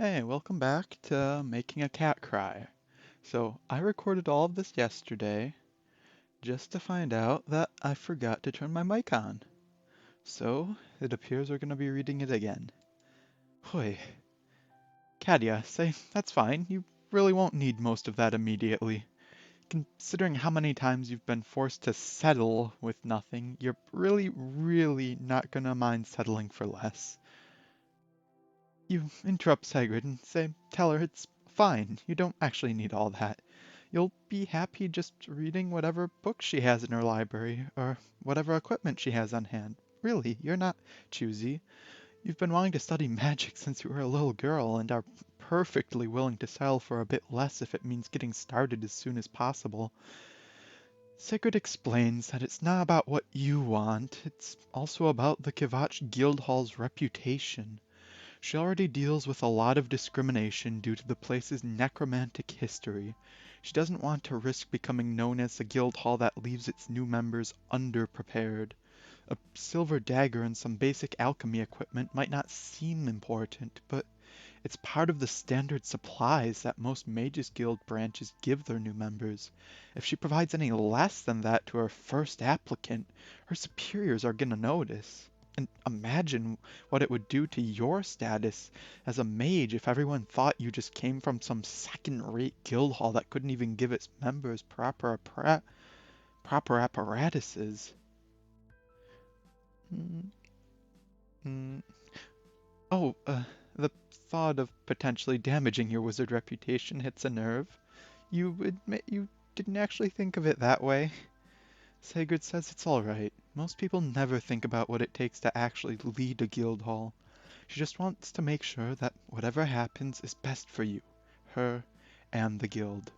Hey, welcome back to Making a Cat Cry. So, I recorded all of this yesterday just to find out that I forgot to turn my mic on. So, it appears we're going to be reading it again. Hoy, Kadia, say, that's fine. You really won't need most of that immediately. Considering how many times you've been forced to settle with nothing, you're really not going to mind settling for less. You interrupt Sigrid and tell her it's fine. You don't actually need all that. You'll be happy just reading whatever books she has in her library, or whatever equipment she has on hand. Really, you're not choosy. You've been wanting to study magic since you were a little girl, and are perfectly willing to settle for a bit less if it means getting started as soon as possible. Sigrid explains that it's not about what you want, it's also about the Kvatch Guildhall's reputation. She already deals with a lot of discrimination due to the place's necromantic history. She doesn't want to risk becoming known as a guild hall that leaves its new members underprepared. A silver dagger and some basic alchemy equipment might not seem important, but it's part of the standard supplies that most Mages Guild branches give their new members. If she provides any less than that to her first applicant, her superiors are gonna notice. And imagine what it would do to your status as a mage if everyone thought you just came from some second-rate guild hall that couldn't even give its members proper apparatuses. Mm, mm. Oh, the thought of potentially damaging your wizard reputation hits a nerve. You admit you didn't actually think of it that way. Sigurd says it's alright. Most people never think about what it takes to actually lead a guild hall. She just wants to make sure that whatever happens is best for you, her, and the guild.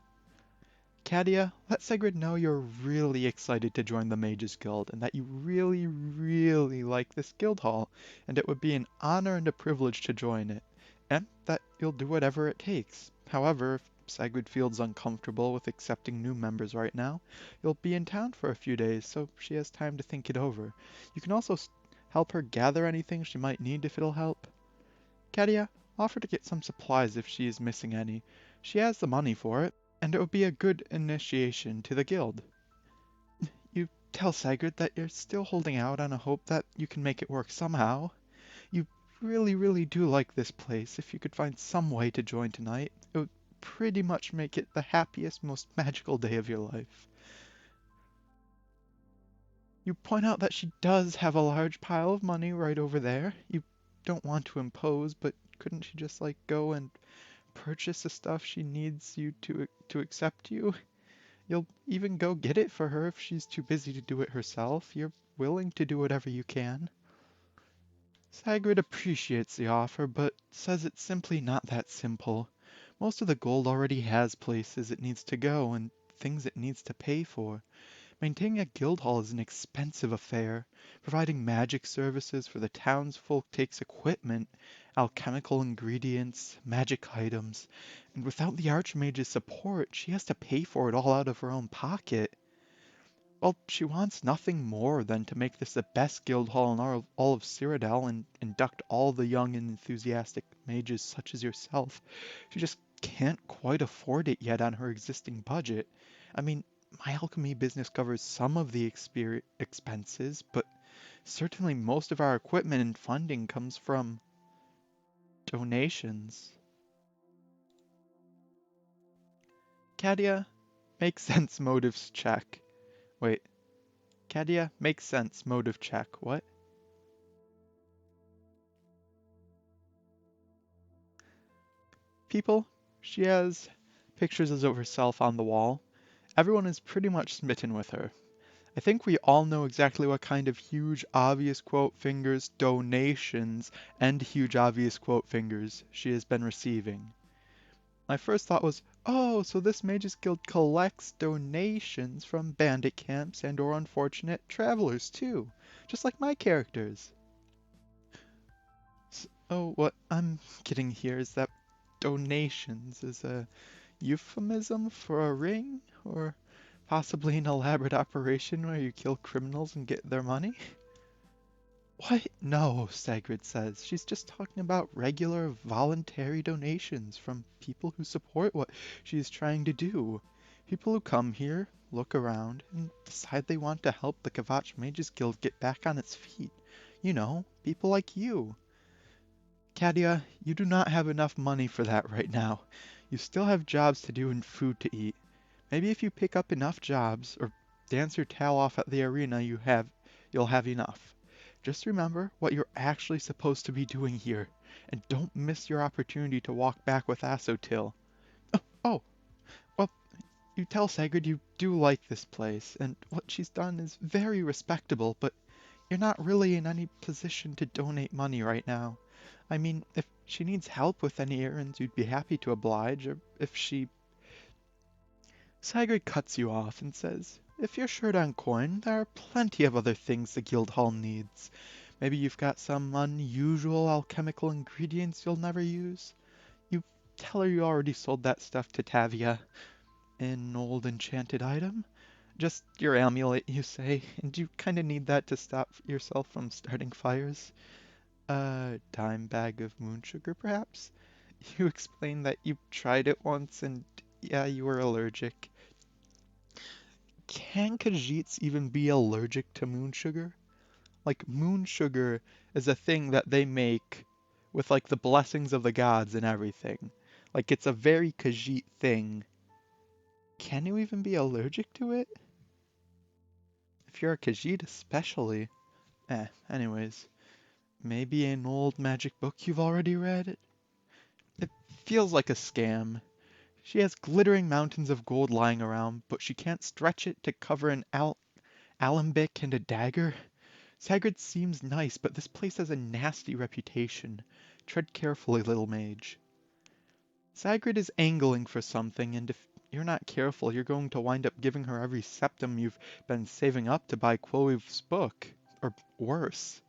Kadia, let Sigrid know you're really excited to join the Mages Guild and that you really like this guild hall, and it would be an honor and a privilege to join it, and that you'll do whatever it takes. However, if Sigrid feels uncomfortable with accepting new members right now, you'll be in town for a few days, so she has time to think it over. You can also help her gather anything she might need if it'll help. Kadia, offer to get some supplies if she is missing any. She has the money for it, and it would be a good initiation to the guild. You tell Sigrid that you're still holding out on a hope that you can make it work somehow. You really do like this place. If you could find some way to join tonight, it would pretty much make it the happiest, most magical day of your life. You point out that she does have a large pile of money right over there. You don't want to impose, but couldn't she just go and purchase the stuff she needs you to accept you? You'll even go get it for her if she's too busy to do it herself. You're willing to do whatever you can. Sigrid appreciates the offer, but says it's simply not that simple. Most of the gold already has places it needs to go and things it needs to pay for. Maintaining a guild hall is an expensive affair. Providing magic services for the townsfolk takes equipment, alchemical ingredients, magic items, and without the Archmage's support, she has to pay for it all out of her own pocket. Well, she wants nothing more than to make this the best guild hall in all of Cyrodiil and induct all the young and enthusiastic mages such as yourself. She just can't quite afford it yet on her existing budget. I mean, my alchemy business covers some of the expenses, but certainly most of our equipment and funding comes from donations. Kadia, make sense motives check. Wait, Kadia, make sense motive check. What? People, she has pictures of herself on the wall. Everyone is pretty much smitten with her. I think we all know exactly what kind of huge obvious quote fingers donations and huge obvious quote fingers she has been receiving. My first thought was, oh, so this Mages Guild collects donations from bandit camps and or unfortunate travelers too, just like my characters. Oh, what I'm getting here is that donations is a euphemism for a ring, or possibly an elaborate operation where you kill criminals and get their money? What? No, Sigrid says. She's just talking about regular voluntary donations from people who support what she's trying to do. People who come here, look around, and decide they want to help the Kvatch Mages Guild get back on its feet. You know, people like you. Kadia, you do not have enough money for that right now. You still have jobs to do and food to eat. Maybe if you pick up enough jobs or dance your tail off at the arena you'll have enough. Just remember what you're actually supposed to be doing here, and don't miss your opportunity to walk back with Asotil. Oh, well, you tell Sigrid you do like this place, and what she's done is very respectable, but you're not really in any position to donate money right now. I mean, if she needs help with any errands, you'd be happy to oblige, or if she... Sigrid cuts you off and says, if you're short on coin, there are plenty of other things the guild hall needs. Maybe you've got some unusual alchemical ingredients you'll never use. You tell her you already sold that stuff to Tavia. An old enchanted item? Just your amulet, you say, and you kinda need that to stop yourself from starting fires. A dime bag of moon sugar, perhaps? You explain that you tried it once and yeah, you were allergic. Can Khajiits even be allergic to moon sugar? Like, moon sugar is a thing that they make with, like, the blessings of the gods and everything. Like, it's a very Khajiit thing. Can you even be allergic to it? If you're a Khajiit especially. Anyways. Maybe an old magic book you've already read? It feels like a scam. She has glittering mountains of gold lying around, but she can't stretch it to cover an alembic and a dagger. Sagrid seems nice, but this place has a nasty reputation. Tread carefully, little mage. Sagrid is angling for something, and if you're not careful, you're going to wind up giving her every septum you've been saving up to buy Quove's book. Or worse.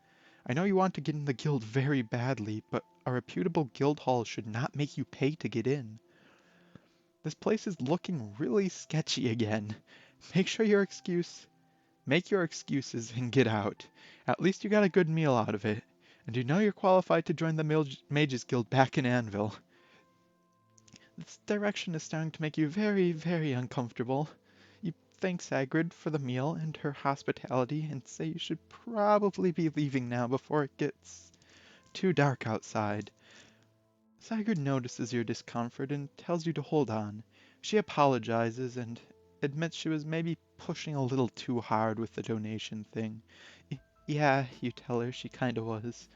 I know you want to get in the guild very badly, but a reputable guild hall should not make you pay to get in. This place is looking really sketchy again. Make sure your excuse Make your excuses and get out. At least you got a good meal out of it. And you know you're qualified to join the Mages Guild back in Anvil. This direction is starting to make you very, very uncomfortable. You thank Sagrid for the meal and her hospitality and say you should probably be leaving now before it gets too dark outside. Sigurd notices your discomfort and tells you to hold on. She apologizes and admits she was maybe pushing a little too hard with the donation thing. Yeah, you tell her she kinda was.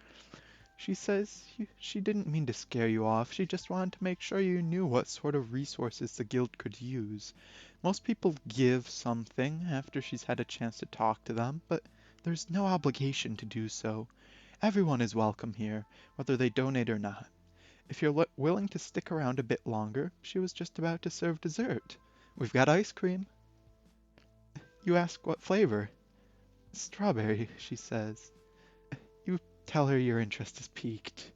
She says she didn't mean to scare you off, she just wanted to make sure you knew what sort of resources the guild could use. Most people give something after she's had a chance to talk to them, but there's no obligation to do so. Everyone is welcome here, whether they donate or not. If you're willing to stick around a bit longer, she was just about to serve dessert. We've got ice cream. You ask what flavor. Strawberry, she says. You tell her your interest is piqued.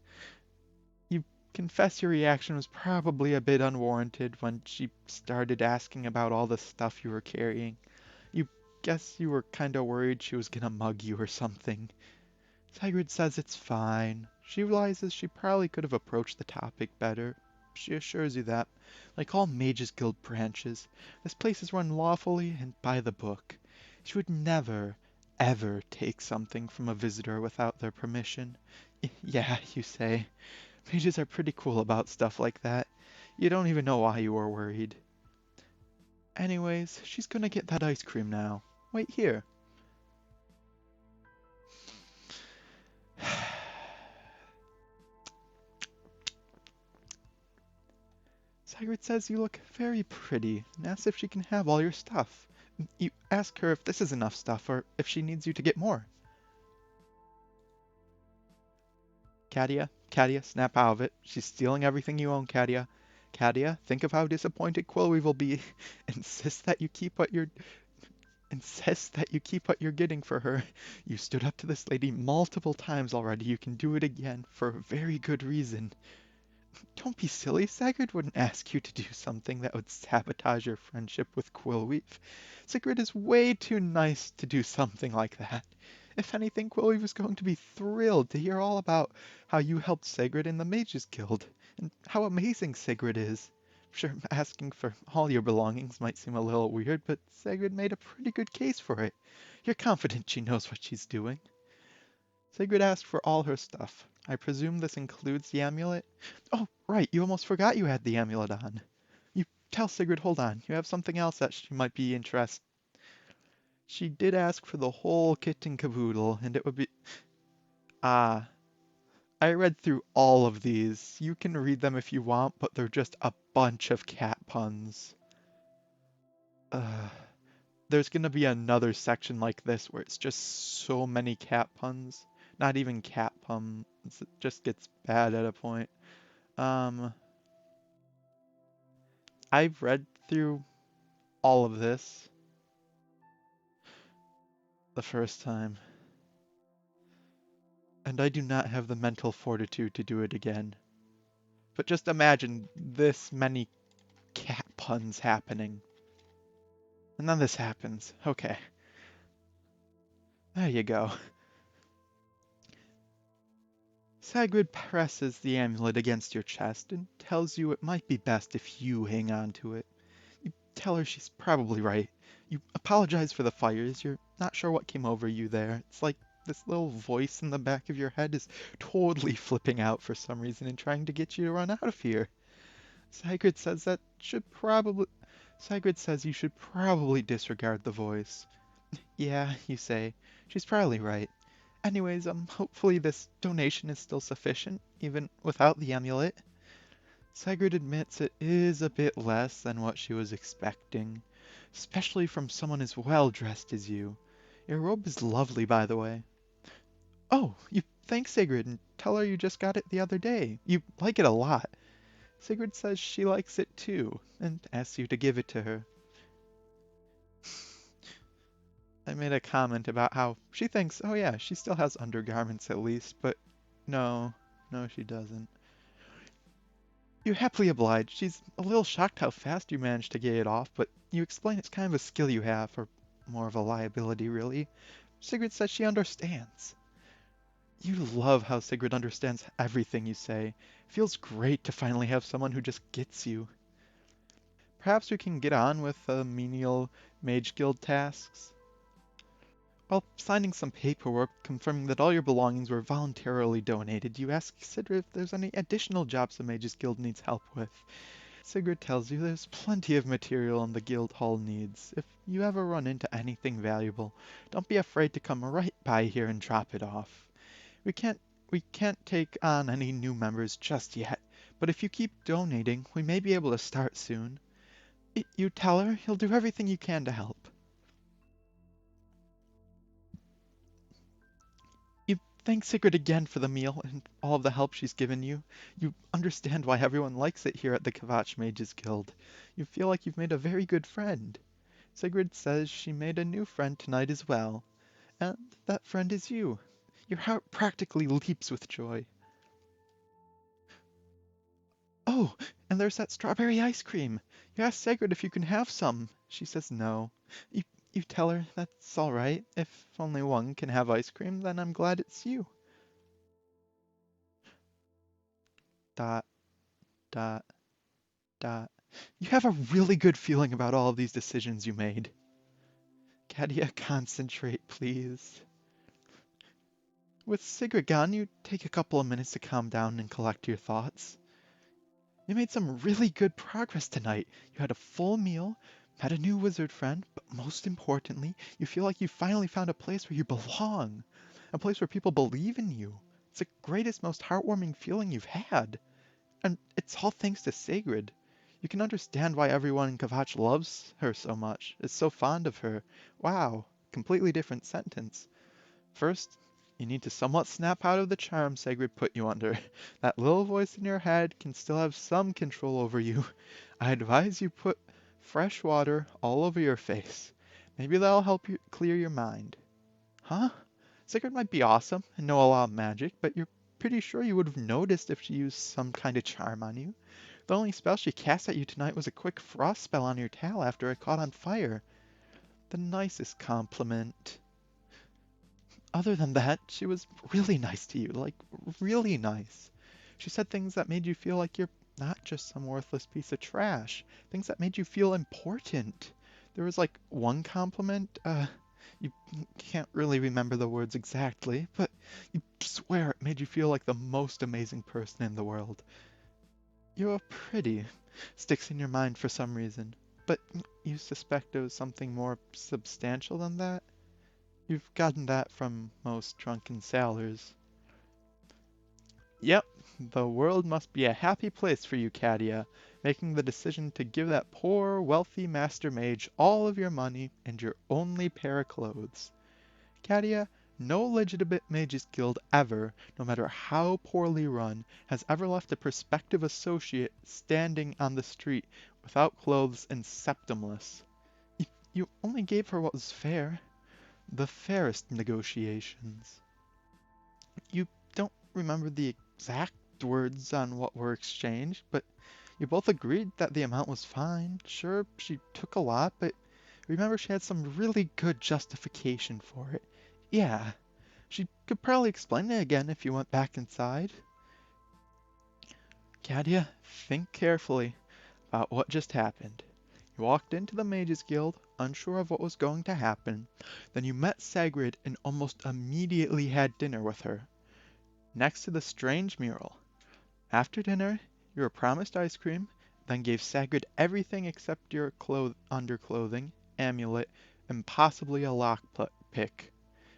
You confess your reaction was probably a bit unwarranted when she started asking about all the stuff you were carrying. You guess you were kinda worried she was gonna mug you or something. Sigrid says it's fine. She realizes she probably could have approached the topic better. She assures you that, like all Mages Guild branches, this place is run lawfully and by the book. She would never, ever take something from a visitor without their permission. Yeah, you say. Mages are pretty cool about stuff like that. You don't even know why you were worried. Anyways, she's gonna get that ice cream now. Wait here. Sigrid says you look very pretty and asks if she can have all your stuff. You ask her if this is enough stuff or if she needs you to get more. Kadia, snap out of it. She's stealing everything you own, Kadia. Kadia, think of how disappointed Quillweave will be. Insist that you keep what you're getting for her. You stood up to this lady multiple times already. You can do it again for a very good reason. Don't be silly. Sigrid wouldn't ask you to do something that would sabotage your friendship with Quillweave. Sigrid is way too nice to do something like that. If anything, Quilly was going to be thrilled to hear all about how you helped Sigrid in the Mages Guild, and how amazing Sigrid is. Sure, asking for all your belongings might seem a little weird, but Sigrid made a pretty good case for it. You're confident she knows what she's doing. Sigrid asked for all her stuff. I presume this includes the amulet? Oh, right, you almost forgot you had the amulet on. You tell Sigrid, hold on, you have something else that she might be interested. She did ask for the whole kit and caboodle, and it would be... Ah, I read through all of these. You can read them if you want, but they're just a bunch of cat puns. Uh, there's gonna be another section like this where it's just so many cat puns. Not even cat puns, it just gets bad at a point. Um, I've read through all of this the first time, and I do not have the mental fortitude to do it again. But just imagine this many cat puns happening. And then this happens. Okay, there you go. Sigrid presses the amulet against your chest and tells you it might be best if you hang on to it. You tell her she's probably right. You apologize for the fires. You're not sure what came over you there. It's like this little voice in the back of your head is totally flipping out for some reason and trying to get you to run out of here. Sigrid says that should probably... Sigrid says you should probably disregard the voice. Yeah, you say. She's probably right. Anyways, hopefully this donation is still sufficient, even without the amulet. Sigrid admits it is a bit less than what she was expecting, especially from someone as well dressed as you. Your robe is lovely, by the way. Oh, you thank Sigrid and tell her you just got it the other day. You like it a lot. Sigrid says she likes it too, and asks you to give it to her. I made a comment about how she thinks, oh yeah, she still has undergarments at least, but no, no she doesn't. You happily oblige. She's a little shocked how fast you managed to get it off, but you explain it's kind of a skill you have, or more of a liability really. Sigrid says she understands. You love how Sigrid understands everything you say. Feels great to finally have someone who just gets you. Perhaps we can get on with the menial Mage Guild tasks? While signing some paperwork confirming that all your belongings were voluntarily donated, you ask Sigrid if there's any additional jobs the Mages Guild needs help with. Sigrid tells you there's plenty of material the guild hall needs. If you ever run into anything valuable, don't be afraid to come right by here and drop it off. We can't we can't take on any new members just yet, but if you keep donating, we may be able to start soon. You tell her you'll do everything you can to help. You thank Sigrid again for the meal and all of the help she's given you. You understand why everyone likes it here at the Kvatch Mages Guild. You feel like you've made a very good friend. Sigrid says she made a new friend tonight as well, and that friend is you. Your heart practically leaps with joy. Oh, and there's that strawberry ice cream. You ask Sigrid if you can have some. She says no. You tell her that's all right. If only one can have ice cream, then I'm glad it's you. Dot, dot, dot. You have a really good feeling about all of these decisions you made. Kadia, concentrate, please. With Sigrid gone, you take a couple of minutes to calm down and collect your thoughts. You made some really good progress tonight. You had a full meal, met a new wizard friend, but most importantly, you feel like you finally found a place where you belong. A place where people believe in you. It's the greatest, most heartwarming feeling you've had. And it's all thanks to Sigrid. You can understand why everyone in Kvatch loves her so much, is so fond of her. Wow, completely different sentence. First, you need to somewhat snap out of the charm Sigrid put you under. That little voice in your head can still have some control over you. I advise you put fresh water all over your face. Maybe that'll help you clear your mind. Huh? Sigrid might be awesome and know a lot of magic, but you're pretty sure you would have noticed if she used some kind of charm on you. The only spell she cast at you tonight was a quick frost spell on your tail after it caught on fire. The nicest compliment. other than that, she was really nice to you, like really nice. She said things that made you feel like you're not just some worthless piece of trash, things that made you feel important. There was like one compliment, you can't really remember the words exactly, but you swear it made you feel like the most amazing person in the world. You're pretty. Sticks in your mind for some reason. But you suspect it was something more substantial than that? You've gotten that from most drunken sailors. Yep, the world must be a happy place for you, Cadia, making the decision to give that poor, wealthy master mage all of your money and your only pair of clothes. Cadia, no legitimate mages guild ever, no matter how poorly run, has ever left a prospective associate standing on the street without clothes and septumless. You only gave her what was fair, the fairest negotiations. You don't remember the exact words on what were exchanged, but you both agreed that the amount was fine. Sure, she took a lot, but remember she had some really good justification for it. Yeah, she could probably explain it again if you went back inside. Cadia, think carefully about what just happened. You walked into the Mages Guild, unsure of what was going to happen. Then you met Sagrid and almost immediately had dinner with her, next to the strange mural. After dinner, you were promised ice cream, then gave Sagrid everything except your underclothing, amulet, and possibly a lockpick.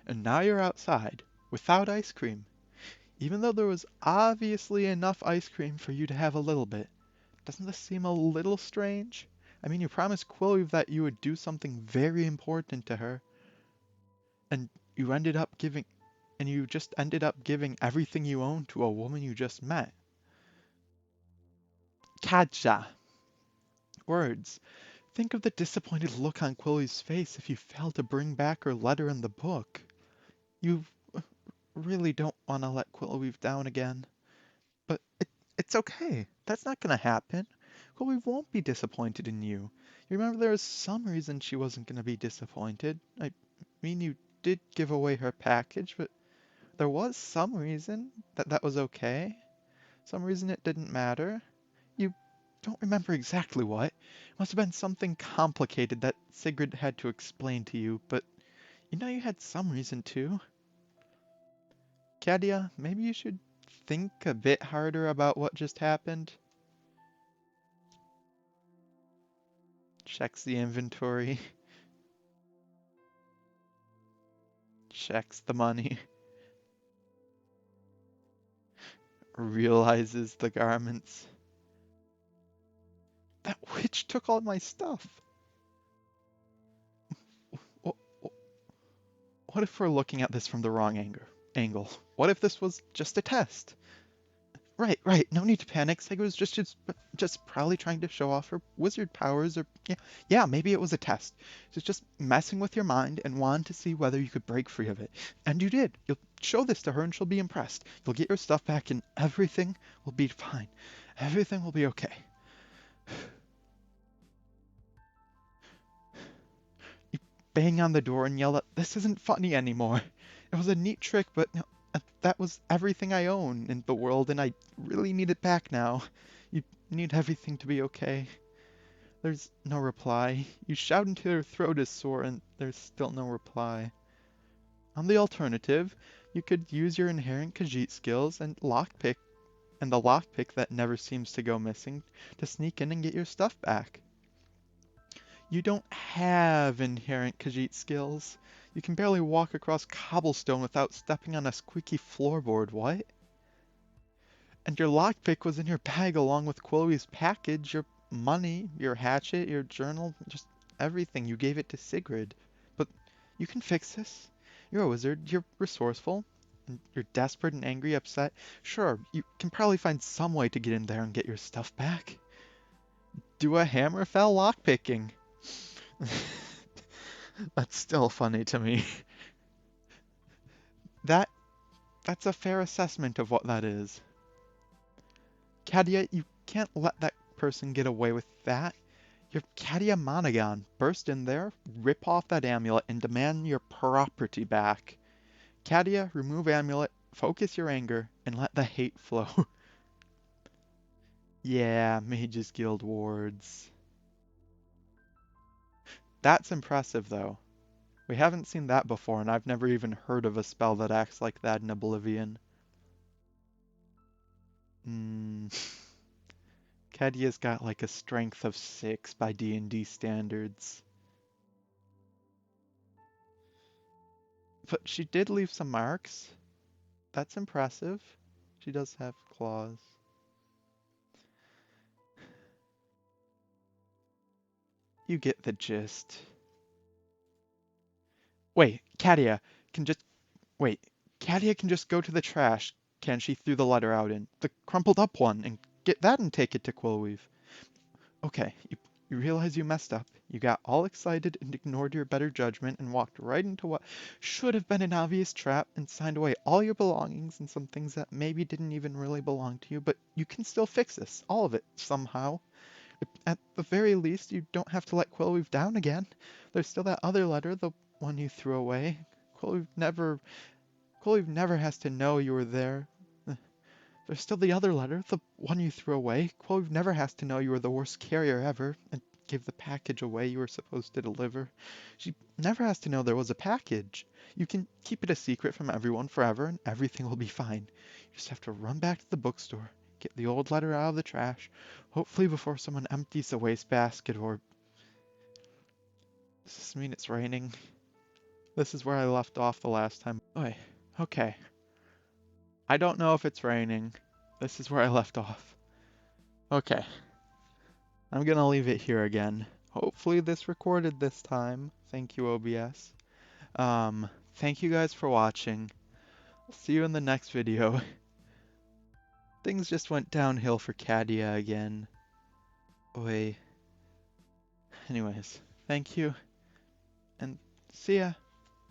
And now you're outside, without ice cream, even though there was obviously enough ice cream for you to have a little bit. Doesn't this seem a little strange? I mean, you promised Quilly that you would do something very important to her, and you ended up giving, and you just ended up giving everything you own to a woman you just met. Katja. Words. Think of the disappointed look on Quilly's face if you failed to bring back her letter in the book. You really don't want to let Quillweave down again. But it's okay. That's not gonna happen. Quillweave won't be disappointed in you. You remember there was some reason she wasn't gonna be disappointed. I mean, you did give away her package, but there was some reason that that was okay. Some reason it didn't matter. You don't remember exactly what. It must have been something complicated that Sigrid had to explain to you, but you know you had some reason to. Kadia, maybe you should think a bit harder about what just happened. Checks the inventory. Checks the money. Realizes the garments. That witch took all my stuff. What if we're looking at this from the wrong angle? What if this was just a test? Right. No need to panic. Sega was just probably trying to show off her wizard powers, or yeah, maybe it was a test. She's just messing with your mind and wanted to see whether you could break free of it. And you did. You'll show this to her and she'll be impressed. You'll get your stuff back and everything will be fine. Everything will be okay. You bang on the door and yell out, "This isn't funny anymore. It was a neat trick, but that was everything I own in the world, and I really need it back now. You need everything to be okay." There's no reply. You shout until your throat is sore, and there's still no reply. On the alternative, you could use your inherent Khajiit skills and the lockpick that never seems to go missing to sneak in and get your stuff back. You don't have inherent Khajiit skills. You can barely walk across cobblestone without stepping on a squeaky floorboard, what? And your lockpick was in your bag along with Chloe's package, your money, your hatchet, your journal, just everything. You gave it to Sigrid. But you can fix this. You're a wizard, you're resourceful, and you're desperate and angry, upset. Sure, you can probably find some way to get in there and get your stuff back. Do a Hammerfell lockpicking. That's still funny to me. That that's a fair assessment of what that is. Cadia, you can't let that person get away with that. Your Cadia Monagon burst in there, rip off that amulet, and demand your property back. Katia, remove amulet, focus your anger, and let the hate flow. Yeah, Mage's Guild wards. That's impressive, though. We haven't seen that before, and I've never even heard of a spell that acts like that in Oblivion. Hmm. Kadia's got like a strength of 6 by D&D standards. But she did leave some marks. That's impressive. She does have claws. You get the gist. Wait, Katia can just wait. Katia can just go to the trash, can she? Threw the letter out in the crumpled up one and get that and take it to Quillweave. Okay, you realize you messed up. You got all excited and ignored your better judgment and walked right into what should have been an obvious trap and signed away all your belongings and some things that maybe didn't even really belong to you, but you can still fix this, all of it, somehow. At the very least, you don't have to let Quillweave down again. There's still that other letter, the one you threw away. Quillweave never, Quillweave never has to know you were there. There's still the other letter, the one you threw away. Quillweave never has to know you were the worst carrier ever and give the package away you were supposed to deliver. She never has to know there was a package. You can keep it a secret from everyone forever and everything will be fine. You just have to run back to the bookstore, get the old letter out of the trash, hopefully before someone empties the wastebasket or... Does this mean it's raining? This is where I left off the last time. Oi, okay. I don't know if it's raining. This is where I left off. Okay. I'm gonna leave it here again. Hopefully this recorded this time. Thank you, OBS. Thank you guys for watching. I'll see you in the next video. Things just went downhill for Kadia again. Oi. Anyways, thank you, and see ya.